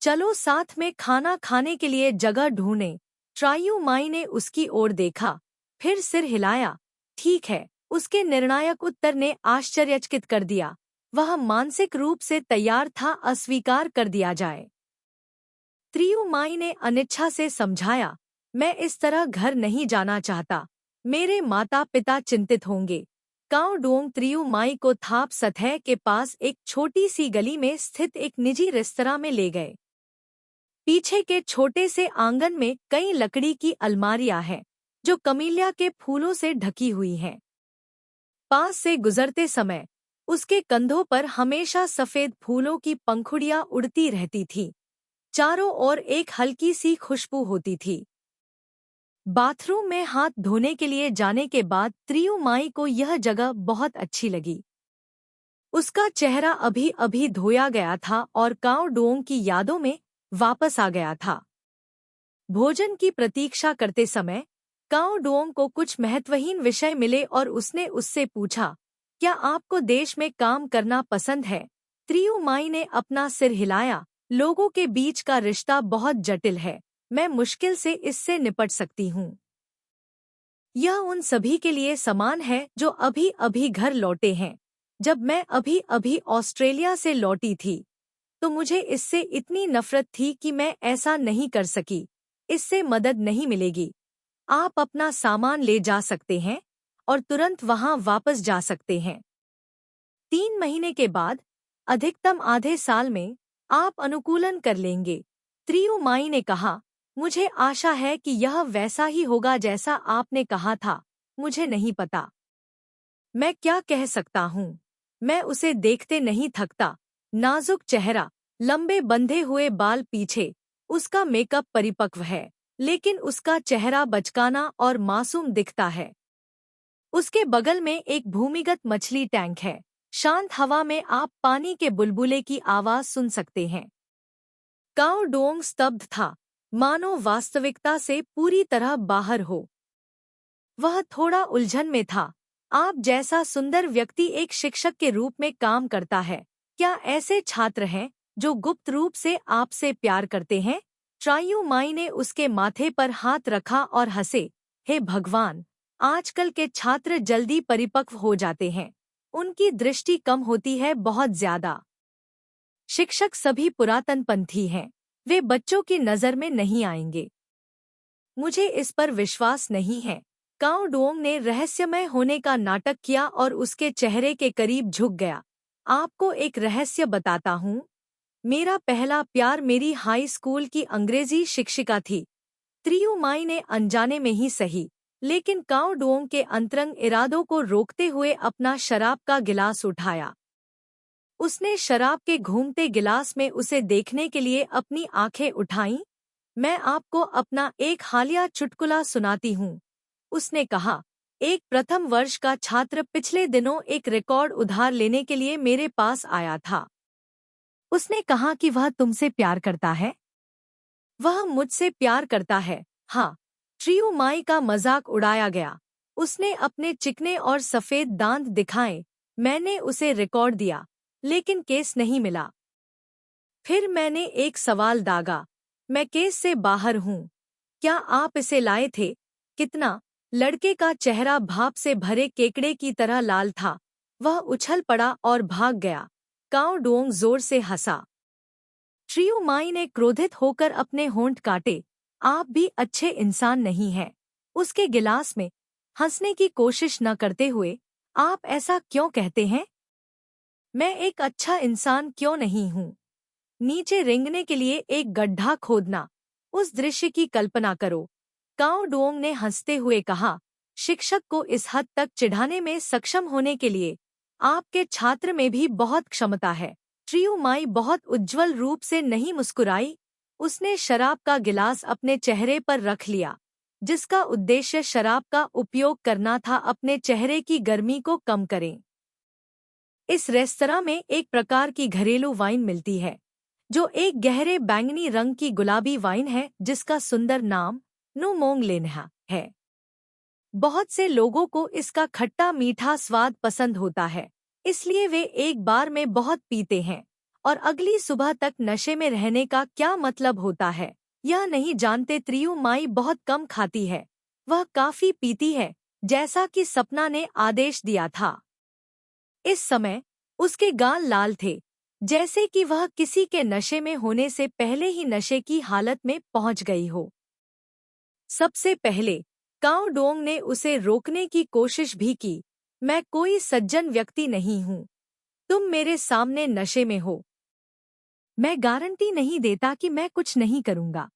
चलो साथ में खाना खाने के लिए जगह ढूंढें। त्रियु माई ने उसकी ओर देखा, फिर सिर हिलाया। ठीक है। उसके निर्णायक उत्तर ने आश्चर्यचकित कर दिया। वह मानसिक रूप से तैयार था अस्वीकार कर दिया जाए। त्रियु माई ने अनिच्छा से समझाया, मैं इस तरह घर नहीं जाना चाहता। मेरे माता पिता चिंतित होंगे। काओ डुओंग त्रियु माई को थाप सतह के पास एक छोटी सी गली में स्थित एक निजी रेस्तरां में ले गए। पीछे के छोटे से आंगन में कई लकड़ी की अलमारियां हैं जो कमीलिया के फूलों से ढकी हुई हैं। पास से गुजरते समय उसके कंधों पर हमेशा सफेद फूलों की पंखुड़ियां उड़ती रहती थीं। चारों ओर एक हल्की सी खुशबू होती थी। बाथरूम में हाथ धोने के लिए जाने के बाद त्रियु माई को यह जगह बहुत अच्छी लगी। उसका चेहरा अभी अभी धोया गया था और काओ डुओंग की यादों में वापस आ गया था। भोजन की प्रतीक्षा करते समय काओ डुओंग को कुछ महत्वहीन विषय मिले और उसने उससे पूछा, क्या आपको देश में काम करना पसंद है? त्रियु माई ने अपना सिर हिलाया। लोगों के बीच का रिश्ता बहुत जटिल है। मैं मुश्किल से इससे निपट सकती हूँ। यह उन सभी के लिए समान है जो अभी अभी घर लौटे हैं। जब मैं अभी अभी ऑस्ट्रेलिया से लौटी थी तो मुझे इससे इतनी नफरत थी कि मैं ऐसा नहीं कर सकी। इससे मदद नहीं मिलेगी। आप अपना सामान ले जा सकते हैं और तुरंत वहां वापस जा सकते हैं। 3 महीने के बाद, अधिकतम आधे साल में, आप अनुकूलन कर लेंगे। त्रियु माई ने कहा, मुझे आशा है कि यह वैसा ही होगा जैसा आपने कहा था। मुझे नहीं पता मैं क्या कह सकता हूँ। मैं उसे देखते नहीं थकता। नाजुक चेहरा, लंबे बंधे हुए बाल पीछे। उसका मेकअप परिपक्व है, लेकिन उसका चेहरा बचकाना और मासूम दिखता है। उसके बगल में एक भूमिगत मछली टैंक है। शांत हवा में आप पानी के बुलबुले की आवाज सुन सकते हैं। काओ डुओंग स्तब्ध था, मानो वास्तविकता से पूरी तरह बाहर हो। वह थोड़ा उलझन में था। आप जैसा सुंदर व्यक्ति एक शिक्षक के रूप में काम करता है। क्या ऐसे छात्र हैं जो गुप्त रूप से आपसे प्यार करते हैं? त्रियु माई ने उसके माथे पर हाथ रखा और हंसे। हे भगवान, आजकल के छात्र जल्दी परिपक्व हो जाते हैं। उनकी दृष्टि कम होती है, बहुत ज्यादा। शिक्षक सभी पुरातनपंथी हैं, वे बच्चों की नज़र में नहीं आएंगे। मुझे इस पर विश्वास नहीं है। काओ डोंग ने रहस्यमय होने का नाटक किया और उसके चेहरे के करीब झुक गया। आपको एक रहस्य बताता हूँ। मेरा पहला प्यार मेरी हाई स्कूल की अंग्रेजी शिक्षिका थी। त्रियू माई ने अनजाने में ही सही, लेकिन काओ डोंग के अंतरंग इरादों को रोकते हुए अपना शराब का गिलास उठाया। उसने शराब के घूमते गिलास में उसे देखने के लिए अपनी आंखें उठाईं। मैं आपको अपना एक हालिया चुटकुला सुनाती हूँ, उसने कहा। एक प्रथम वर्ष का छात्र पिछले दिनों एक रिकॉर्ड उधार लेने के लिए मेरे पास आया था। उसने कहा कि वह तुमसे प्यार करता है। वह मुझसे प्यार करता है, हाँ। ट्रियो माई का मजाक उड़ाया गया। उसने अपने चिकने और सफेद दांत दिखाए। मैंने उसे रिकॉर्ड दिया, लेकिन केस नहीं मिला। फिर मैंने एक सवाल दागा, मैं केस से बाहर हूँ, क्या आप इसे लाए थे? कितना? लड़के का चेहरा भाप से भरे केकड़े की तरह लाल था। वह उछल पड़ा और भाग गया। काओ डोंग जोर से हंसा। ट्रियो माई ने क्रोधित होकर अपने होंठ काटे। आप भी अच्छे इंसान नहीं हैं। उसके गिलास में हंसने की कोशिश न करते हुए, आप ऐसा क्यों कहते हैं? मैं एक अच्छा इंसान क्यों नहीं हूँ? नीचे रेंगने के लिए एक गड्ढा खोदना, उस दृश्य की कल्पना करो। काओ डोंग ने हंसते हुए कहा, शिक्षक को इस हद तक चिढ़ाने में सक्षम होने के लिए आपके छात्र में भी बहुत क्षमता है। ट्रियो माई बहुत उज्ज्वल रूप से नहीं मुस्कुराई। उसने शराब का गिलास अपने चेहरे पर रख लिया, जिसका उद्देश्य शराब का उपयोग करना था अपने चेहरे की गर्मी को कम करें। इस रेस्तरां में एक प्रकार की घरेलू वाइन मिलती है, जो एक गहरे बैंगनी रंग की गुलाबी वाइन है जिसका सुंदर नाम नु मोंग लेन्हा है। बहुत से लोगों को इसका खट्टा मीठा स्वाद पसंद होता है, इसलिए वे एक बार में बहुत पीते हैं और अगली सुबह तक नशे में रहने का क्या मतलब होता है, यह नहीं जानते। त्रियू माई बहुत कम खाती है, वह काफी पीती है, जैसा कि सपना ने आदेश दिया था। इस समय उसके गाल लाल थे, जैसे कि वह किसी के नशे में होने से पहले ही नशे की हालत में पहुंच गई हो। सबसे पहले काओ डोंग ने उसे रोकने की कोशिश भी की। मैं कोई सज्जन व्यक्ति नहीं हूँ, तुम मेरे सामने नशे में हो। मैं गारंटी नहीं देता कि मैं कुछ नहीं करूँगा।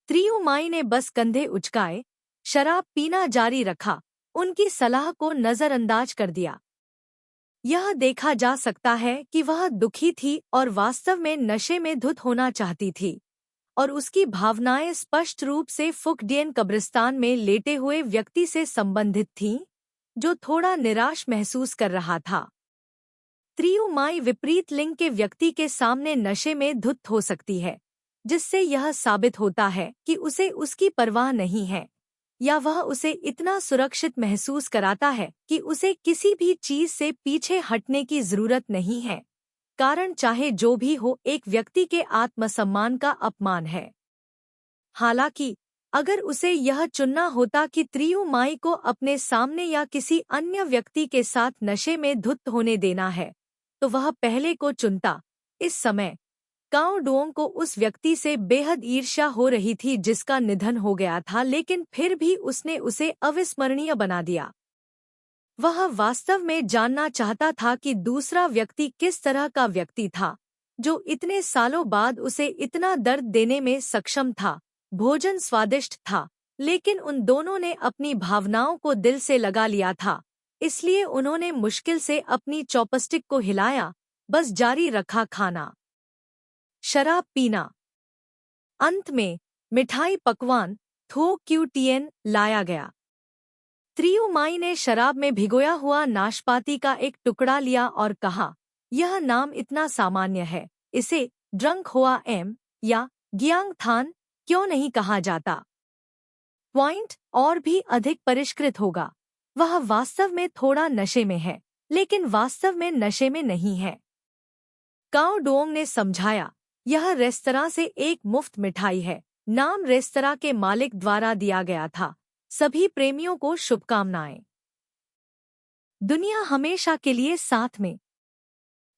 त्रियू माई ने बस कंधे उचकाए, शराब पीना जारी रखा, उनकी सलाह को नजरअंदाज कर दिया। यह देखा जा सकता है कि वह दुखी थी और वास्तव में नशे में धुत होना चाहती थी, और उसकी भावनाएं स्पष्ट रूप से फुकडियन कब्रिस्तान में लेटे हुए व्यक्ति से संबंधित थीं, जो थोड़ा निराश महसूस कर रहा था। त्रियू माई विपरीत लिंग के व्यक्ति के सामने नशे में धुत हो सकती है, जिससे यह साबित होता है कि उसे उसकी परवाह नहीं है, या वह उसे इतना सुरक्षित महसूस कराता है कि उसे किसी भी चीज से पीछे हटने की जरूरत नहीं है। कारण चाहे जो भी हो, एक व्यक्ति के आत्मसम्मान का अपमान है। हालांकि अगर उसे यह चुनना होता कि त्रियू माई को अपने सामने या किसी अन्य व्यक्ति के साथ नशे में धुत होने देना है, तो वह पहले को चुनता। इस समय काओ डोंग को उस व्यक्ति से बेहद ईर्ष्या हो रही थी जिसका निधन हो गया था, लेकिन फिर भी उसने उसे अविस्मरणीय बना दिया। वह वास्तव में जानना चाहता था कि दूसरा व्यक्ति किस तरह का व्यक्ति था, जो इतने सालों बाद उसे इतना दर्द देने में सक्षम था। भोजन स्वादिष्ट था, लेकिन उन दोनों ने अपनी भावनाओं को दिल से लगा लिया था, इसलिए उन्होंने मुश्किल से अपनी चॉपस्टिक को हिलाया, बस जारी रखा खाना, शराब पीना। अंत में मिठाई पकवान थो क्यूटियन लाया गया। त्रियू माई ने शराब में भिगोया हुआ नाशपाती का एक टुकड़ा लिया और कहा, यह नाम इतना सामान्य है, इसे ड्रंक हुआ एम या गियांग थान क्यों नहीं कहा जाता? पॉइंट और भी अधिक परिष्कृत होगा। वह वास्तव में थोड़ा नशे में है, लेकिन वास्तव में नशे में नहीं है। काओ डोंग ने समझाया, यह रेस्तरां से एक मुफ्त मिठाई है। नाम रेस्तरां के मालिक द्वारा दिया गया था। सभी प्रेमियों को शुभकामनाएं। दुनिया हमेशा के लिए साथ में।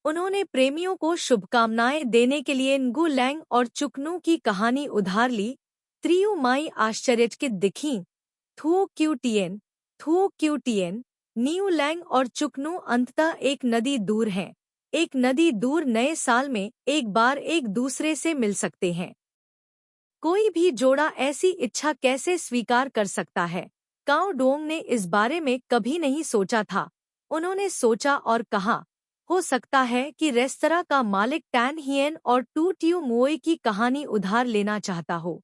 उन्होंने प्रेमियों को शुभकामनाएं देने के लिए नगु लैंग और चुकनू की कहानी उधार ली। त्रियु माई आश्चर्यचकित दिखीं। थुओ क्यूटियन, न्यू लैंग और चुकनू अंततः एक नदी दूर हैं। एक नदी दूर नए साल में एक बार एक दूसरे से मिल सकते हैं। कोई भी जोड़ा ऐसी इच्छा कैसे स्वीकार कर सकता है? काओ डोंग ने इस बारे में कभी नहीं सोचा था। उन्होंने सोचा और कहा, हो सकता है कि रेस्तरां का मालिक टैन हियन और टू टियू मोई की कहानी उधार लेना चाहता हो।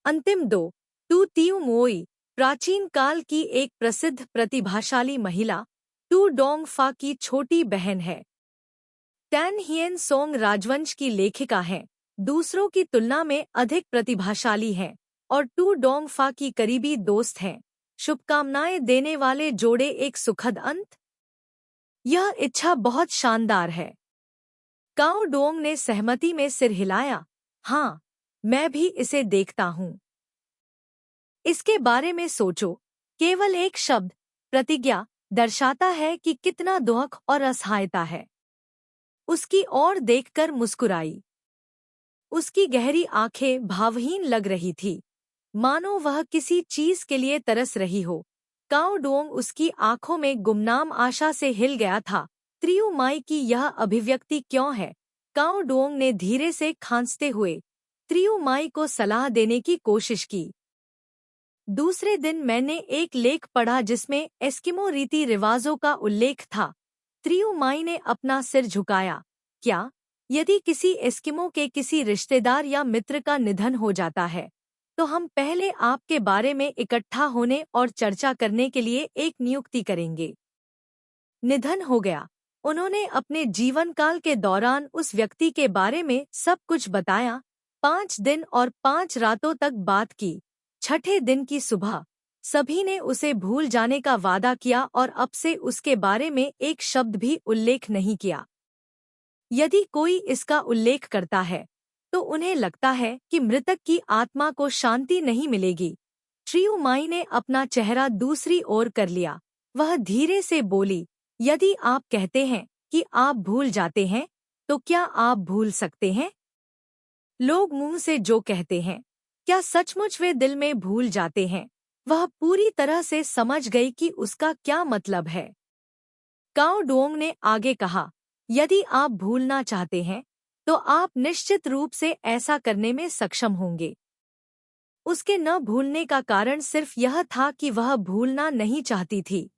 अंतिम 2। टू टियू मोई प्राचीन काल की एक प्रसिद्ध प्रतिभाशाली महिला टू डोंग फा की छोटी बहन है। टैन हियन सोंग राजवंश की लेखिका हैं, दूसरों की तुलना में अधिक प्रतिभाशाली हैं और टू डोंग फा की करीबी दोस्त हैं। शुभकामनाएं देने वाले जोड़े एक सुखद अंत। यह इच्छा बहुत शानदार है। काओ डोंग ने सहमति में सिर हिलाया। हाँ, मैं भी इसे देखता हूँ। इसके बारे में सोचो। केवल एक शब्द, प्रतिज्ञा, दर्शाता है कि कितना दुख और असहायता है। उसकी ओर देखकर मुस्कुराई। उसकी गहरी आंखें भावहीन लग रही थी, मानो वह किसी चीज के लिए तरस रही हो। काओ डोंग उसकी आंखों में गुमनाम आशा से हिल गया था। त्रियु माई की यह अभिव्यक्ति क्यों है? काओ डोंग ने धीरे से खांसते हुए त्रियु माई को सलाह देने की कोशिश की। दूसरे दिन मैंने एक लेख पढ़ा जिसमें एस्किमो रीति रिवाजों का उल्लेख था। त्रियु माई ने अपना सिर झुकाया। क्या? यदि किसी एस्किमो के किसी रिश्तेदार या मित्र का निधन हो जाता है, तो हम पहले आपके बारे में इकट्ठा होने और चर्चा करने के लिए एक नियुक्ति करेंगे। निधन हो गया। उन्होंने अपने जीवन काल के दौरान उस व्यक्ति के बारे में सब कुछ बताया। 5 दिन और 5 रातों तक बात की। छठे दिन की सुबह सभी ने उसे भूल जाने का वादा किया और अब से उसके बारे में एक शब्द भी उल्लेख नहीं किया। यदि कोई इसका उल्लेख करता है, तो उन्हें लगता है कि मृतक की आत्मा को शांति नहीं मिलेगी। त्रियु माई ने अपना चेहरा दूसरी ओर कर लिया। वह धीरे से बोली, यदि आप कहते हैं कि आप भूल जाते हैं, तो क्या आप भूल सकते हैं? लोग मुंह से जो कहते हैं, क्या सचमुच वे दिल में भूल जाते हैं? वह पूरी तरह से समझ गई कि उसका क्या मतलब है। काओ डोंग ने आगे कहा, यदि आप भूलना चाहते हैं, तो आप निश्चित रूप से ऐसा करने में सक्षम होंगे। उसके न भूलने का कारण सिर्फ यह था कि वह भूलना नहीं चाहती थी।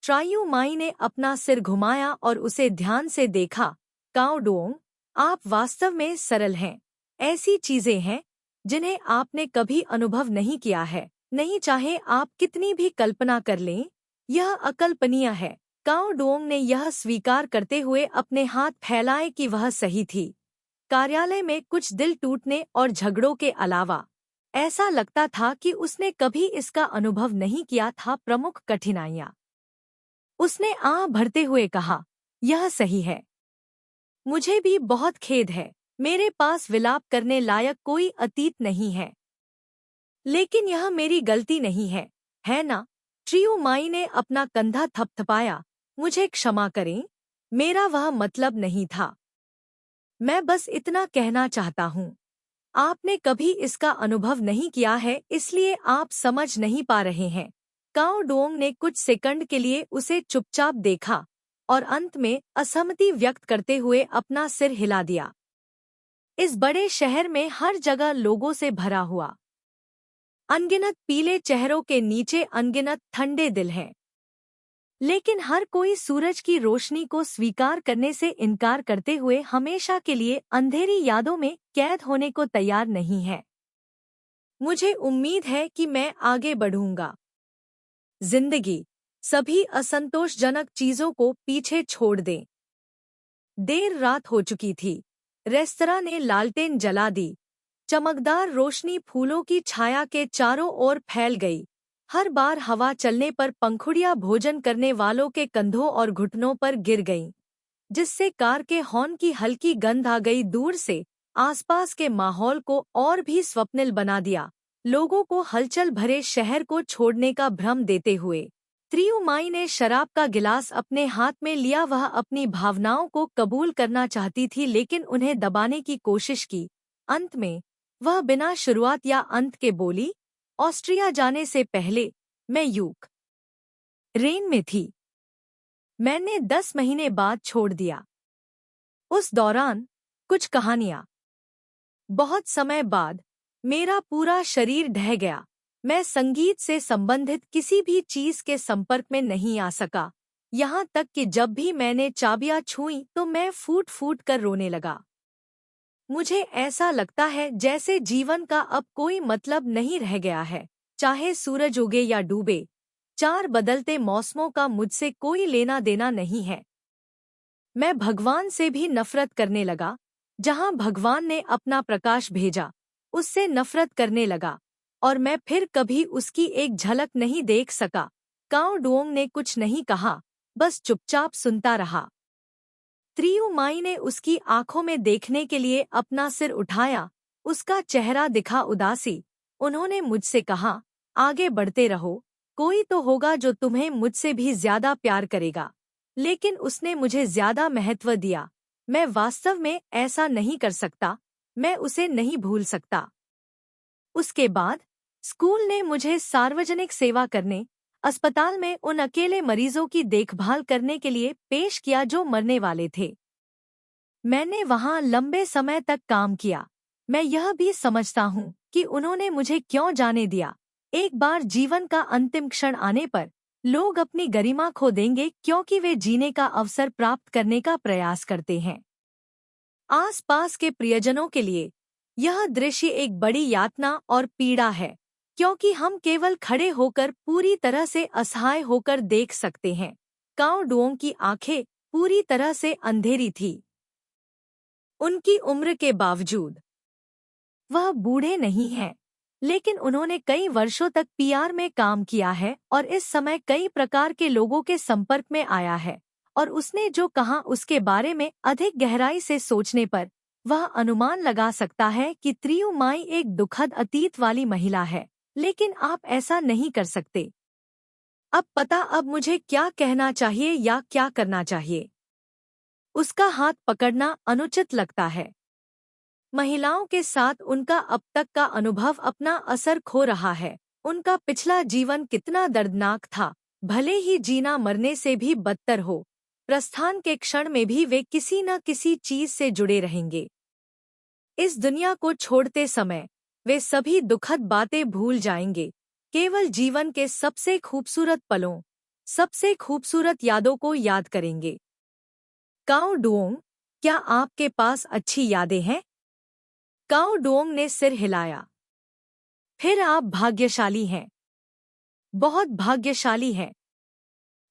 त्रियु माई ने अपना सिर घुमाया और उसे ध्यान से देखा। काओ डोंग, आप वास्तव में सरल हैं। ऐसी चीजें हैं जिन्हें आपने कभी अनुभव नहीं किया है, नहीं चाहे आप कितनी भी कल्पना कर लें, यह अकल्पनीय है। काओ डोंग ने यह स्वीकार करते हुए अपने हाथ फैलाए कि वह सही थी। कार्यालय में कुछ दिल टूटने और झगड़ों के अलावा ऐसा लगता था कि उसने कभी इसका अनुभव नहीं किया था। प्रमुख कठिनाइयाँ। उसने आह भरते हुए कहा, यह सही है। मुझे भी बहुत खेद है। मेरे पास विलाप करने लायक कोई अतीत नहीं है। लेकिन यह मेरी गलती नहीं है ना? त्रियु माई ने अपना कंधा थपथपाया। मुझे क्षमा करें, मेरा वह मतलब नहीं था। मैं बस इतना कहना चाहता हूँ। आपने कभी इसका अनुभव नहीं किया है, इसलिए आप समझ नहीं पा रहे हैं। काओ डोंग ने कुछ सेकंड के लिए उसे चुपचाप देखा और अंत में असहमति व्यक्त करते हुए अपना सिर हिला दिया। इस बड़े शहर में हर जगह लोगों से भरा हुआ। अनगिनत पीले चेहरों के नीचे अनगिनत ठंडे दिल हैं। लेकिन हर कोई सूरज की रोशनी को स्वीकार करने से इनकार करते हुए हमेशा के लिए अंधेरी यादों में कैद होने को तैयार नहीं है। मुझे उम्मीद है कि मैं आगे बढ़ूंगा। जिंदगी, सभी असंतोषजनक चीजों को पीछे छोड़ दें। देर रात हो चुकी थी। रेस्तरां ने लालटेन जला दी। चमकदार रोशनी फूलों की छाया के चारों ओर फैल गई। हर बार हवा चलने पर पंखुड़ियां भोजन करने वालों के कंधों और घुटनों पर गिर गईं, जिससे कार के हॉर्न की हल्की गंध आ गई। दूर से आसपास के माहौल को और भी स्वप्निल बना दिया, लोगों को हलचल भरे शहर को छोड़ने का भ्रम देते हुए। त्रियुमाई ने शराब का गिलास अपने हाथ में लिया। वह अपनी भावनाओं को कबूल करना चाहती थी लेकिन उन्हें दबाने की कोशिश की। अंत में वह बिना शुरुआत या अंत के बोली, ऑस्ट्रिया जाने से पहले मैं यूक्रेन में थी। मैंने 10 महीने बाद छोड़ दिया। उस दौरान कुछ कहानियां। बहुत समय बाद मेरा पूरा शरीर ढह गया। मैं संगीत से संबंधित किसी भी चीज के संपर्क में नहीं आ सका। यहाँ तक कि जब भी मैंने चाबियां छुईं तो मैं फूट फूट कर रोने लगा। मुझे ऐसा लगता है जैसे जीवन का अब कोई मतलब नहीं रह गया है। चाहे सूरज उगे या डूबे, 4 बदलते मौसमों का मुझसे कोई लेना देना नहीं है। मैं भगवान से भी नफरत करने लगा। जहां भगवान ने अपना प्रकाश भेजा, उससे नफरत करने लगा और मैं फिर कभी उसकी एक झलक नहीं देख सका। काओ डुओंग ने कुछ नहीं कहा, बस चुपचाप सुनता रहा। त्रियुमाई ने उसकी आंखों में देखने के लिए अपना सिर उठाया। उसका चेहरा दिखा उदासी। उन्होंने मुझसे कहा, आगे बढ़ते रहो, कोई तो होगा जो तुम्हें मुझसे भी ज्यादा प्यार करेगा। लेकिन उसने मुझे ज्यादा महत्व दिया। मैं वास्तव में ऐसा नहीं कर सकता। मैं उसे नहीं भूल सकता। उसके बाद स्कूल ने मुझे सार्वजनिक सेवा करने, अस्पताल में उन अकेले मरीजों की देखभाल करने के लिए पेश किया जो मरने वाले थे। मैंने वहां लंबे समय तक काम किया। मैं यह भी समझता हूँ कि उन्होंने मुझे क्यों जाने दिया। एक बार जीवन का अंतिम क्षण आने पर लोग अपनी गरिमा खो देंगे क्योंकि वे जीने का अवसर प्राप्त करने का प्रयास करते हैं। आसपास के प्रियजनों के लिए यह दृश्य एक बड़ी यातना और पीड़ा है, क्योंकि हम केवल खड़े होकर पूरी तरह से असहाय होकर देख सकते हैं। काओ डुओंग की आंखें पूरी तरह से अंधेरी थी। उनकी उम्र के बावजूद वह बूढ़े नहीं हैं, लेकिन उन्होंने कई वर्षों तक पीआर में काम किया है और इस समय कई प्रकार के लोगों के संपर्क में आया है। और उसने जो कहा उसके बारे में अधिक गहराई से सोचने पर वह अनुमान लगा सकता है कि त्रियुमाई एक दुखद अतीत वाली महिला है, लेकिन आप ऐसा नहीं कर सकते। अब मुझे क्या कहना चाहिए या क्या करना चाहिए। उसका हाथ पकड़ना अनुचित लगता है। महिलाओं के साथ उनका अब तक का अनुभव अपना असर खो रहा है। उनका पिछला जीवन कितना दर्दनाक था। भले ही जीना मरने से भी बदतर हो, प्रस्थान के क्षण में भी वे किसी न किसी चीज से जुड़े रहेंगे। इस दुनिया को छोड़ते समय वे सभी दुखद बातें भूल जाएंगे, केवल जीवन के सबसे खूबसूरत पलों, सबसे खूबसूरत यादों को याद करेंगे। काओ डुओंग, क्या आपके पास अच्छी यादें हैं? काओ डुओंग ने सिर हिलाया। फिर आप भाग्यशाली हैं, बहुत भाग्यशाली हैं।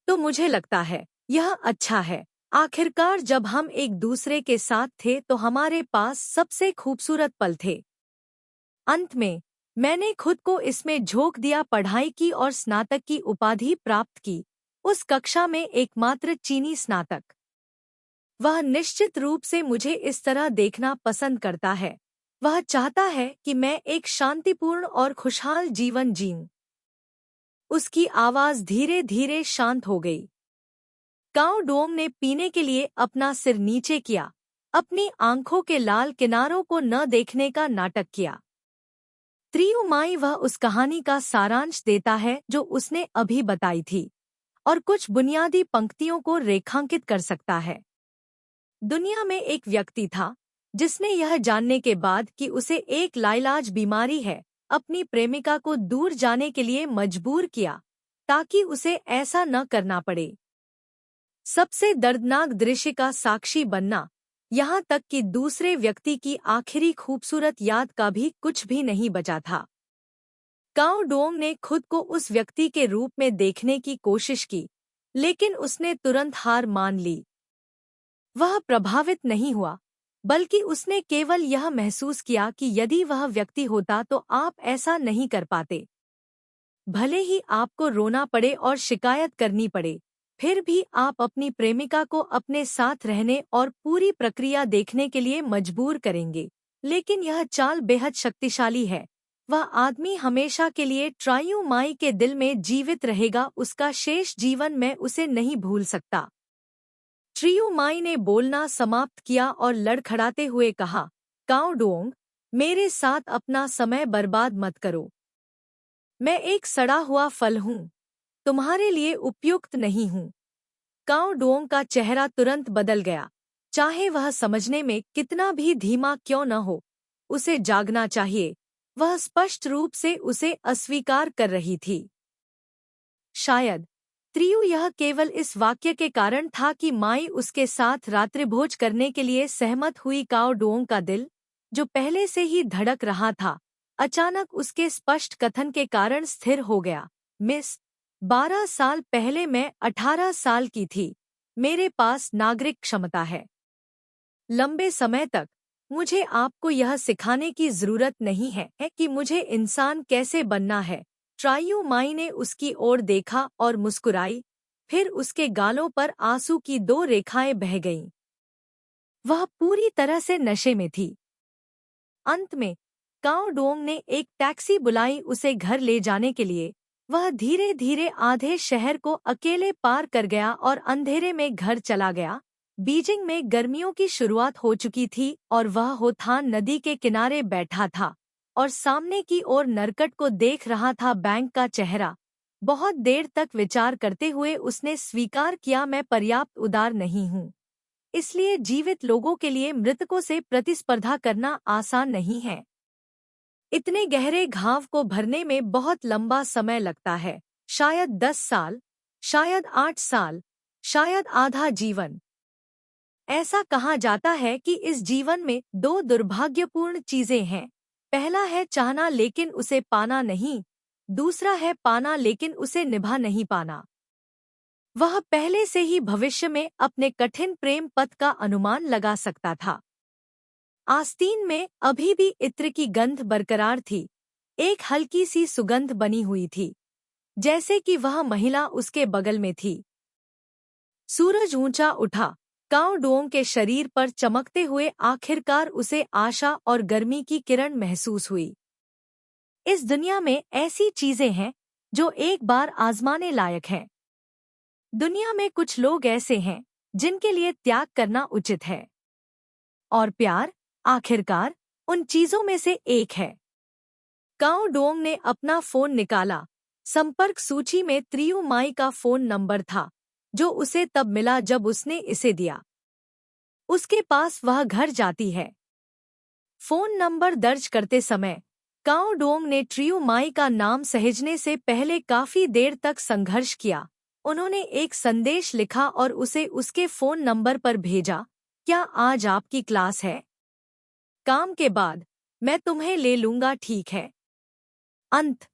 तो मुझे लगता है यह अच्छा है। आखिरकार जब हम एक दूसरे के साथ थे तो हमारे पास सबसे खूबसूरत पल थे। अंत में मैंने खुद को इसमें झोंक दिया, पढ़ाई की और स्नातक की उपाधि प्राप्त की। उस कक्षा में एकमात्र चीनी स्नातक। वह निश्चित रूप से मुझे इस तरह देखना पसंद करता है। वह चाहता है कि मैं एक शांतिपूर्ण और खुशहाल जीवन जीऊं। उसकी आवाज धीरे धीरे शांत हो गई। काओ डुओंग ने पीने के लिए अपना सिर नीचे किया, अपनी आंखों के लाल किनारों को न देखने का नाटक किया। त्रियुमाई वह उस कहानी का सारांश देता है जो उसने अभी बताई थी और कुछ बुनियादी पंक्तियों को रेखांकित कर सकता है। दुनिया में एक व्यक्ति था जिसने यह जानने के बाद कि उसे एक लाइलाज बीमारी है, अपनी प्रेमिका को दूर जाने के लिए मजबूर किया ताकि उसे ऐसा न करना पड़े। सबसे दर्दनाक दृश्य का साक्षी बनना, यहाँ तक कि दूसरे व्यक्ति की आखिरी खूबसूरत याद का भी कुछ भी नहीं बचा था। काओ डुओंग ने खुद को उस व्यक्ति के रूप में देखने की कोशिश की, लेकिन उसने तुरंत हार मान ली। वह प्रभावित नहीं हुआ, बल्कि उसने केवल यह महसूस किया कि यदि वह व्यक्ति होता तो आप ऐसा नहीं कर पाते। भले ही आपको रोना पड़े और शिकायत करनी पड़े, फिर भी आप अपनी प्रेमिका को अपने साथ रहने और पूरी प्रक्रिया देखने के लिए मजबूर करेंगे। लेकिन यह चाल बेहद शक्तिशाली है। वह आदमी हमेशा के लिए ट्रायू माई के दिल में जीवित रहेगा, उसका शेष जीवन मैं उसे नहीं भूल सकता। ट्रियू माई ने बोलना समाप्त किया और लड़खड़ाते हुए कहा, काओ डोंग, मेरे साथ अपना समय बर्बाद मत करो। मैं एक सड़ा हुआ फल हूँ, तुम्हारे लिए उपयुक्त नहीं हूँ। काओ डोंग का चेहरा तुरंत बदल गया। चाहे वह समझने में कितना भी धीमा क्यों न हो, उसे जागना चाहिए। वह स्पष्ट रूप से उसे अस्वीकार कर रही थी। शायद त्रियु यह केवल इस वाक्य के कारण था कि माई उसके साथ रात्रिभोज करने के लिए सहमत हुई। काओ डोंग का दिल, जो पहले से ही धड़क रहा था, अचानक उसके स्पष्ट कथन के कारण स्थिर हो गया। मिस, 12 साल पहले मैं 18 साल की थी। मेरे पास नागरिक क्षमता है। लंबे समय तक मुझे आपको यह सिखाने की जरूरत नहीं है कि मुझे इंसान कैसे बनना है। ट्रायू माई ने उसकी ओर देखा और मुस्कुराई, फिर उसके गालों पर आंसू की 2 रेखाएं बह गईं। वह पूरी तरह से नशे में थी। अंत में काओ डोंग ने एक टैक्सी बुलाई उसे घर ले जाने के लिए। वह धीरे धीरे आधे शहर को अकेले पार कर गया और अंधेरे में घर चला गया। बीजिंग में गर्मियों की शुरुआत हो चुकी थी और वह होथान नदी के किनारे बैठा था और सामने की ओर नरकट को देख रहा था। बैंक का चेहरा। बहुत देर तक विचार करते हुए उसने स्वीकार किया, मैं पर्याप्त उदार नहीं हूँ, इसलिए जीवित लोगों के लिए मृतकों से प्रतिस्पर्धा करना आसान नहीं है। इतने गहरे घाव को भरने में बहुत लंबा समय लगता है, शायद 10 साल, शायद 8 साल, शायद आधा जीवन। ऐसा कहा जाता है कि इस जीवन में 2 दुर्भाग्यपूर्ण चीजें हैं। पहला है चाहना लेकिन उसे पाना नहीं, दूसरा है पाना लेकिन उसे निभा नहीं पाना। वह पहले से ही भविष्य में अपने कठिन प्रेम पथ का अनुमान लगा सकता था। आस्तीन में अभी भी इत्र की गंध बरकरार थी, एक हल्की सी सुगंध बनी हुई थी, जैसे कि वह महिला उसके बगल में थी। सूरज ऊंचा उठा। काओ डोंग के शरीर पर चमकते हुए आखिरकार उसे आशा और गर्मी की किरण महसूस हुई। इस दुनिया में ऐसी चीजें हैं जो एक बार आजमाने लायक हैं। दुनिया में कुछ लोग ऐसे हैं जिनके लिए त्याग करना उचित है, और प्यार आखिरकार उन चीजों में से एक है। काओ डोंग ने अपना फोन निकाला। संपर्क सूची में त्रियू माई का फोन नंबर था, जो उसे तब मिला जब उसने इसे दिया। उसके पास वह घर जाती है। फोन नंबर दर्ज करते समय काओ डोंग ने ट्रियू माई का नाम सहेजने से पहले काफी देर तक संघर्ष किया। उन्होंने एक संदेश लिखा और उसे उसके फोन नंबर पर भेजा, क्या आज आपकी क्लास है? काम के बाद मैं तुम्हें ले लूंगा, ठीक है? अंत।